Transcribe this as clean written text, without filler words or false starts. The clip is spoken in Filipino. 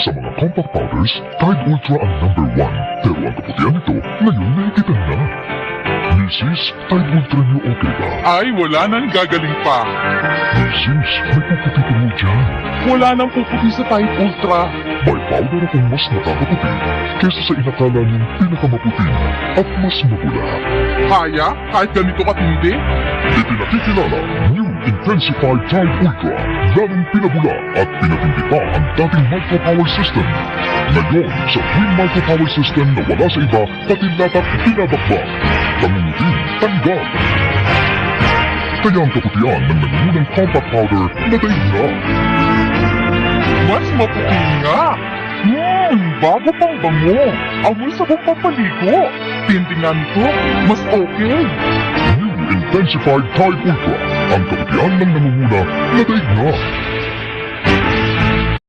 Sa mga compact powders, Tide Ultra ang number 1. Pero ang kaputihan nito, ngayon nakikitan na. Mrs. Tide Ultra niyo okay ba? Ay, wala nang gagaling pa. Mrs. May puputi ka mo dyan. Wala nang puputi sa Tide Ultra. May powder akong mas nakakaputi kesa sa inakala niyong pinakamaputi at mas mapula. Kaya? Kahit ganito katindi? Ipinakikilala, New Intensified Tide Ultra. Lalong pinabula at pinatindi pa ang dating micropower system. Ngayon, sa Twin Micropower System na wala sa iba, pati latak pinabakbak. Tangungutin, tanggap. Kaya ang kaputihan ng nangungunang compact powder na daig na. Mas maputi nga. Bago pang bango. Amoy sabong pampaligo. Tindingan ko, mas okay. New Intensified Tide Ultra. Ang kaputihan ng nangunguna na daig na.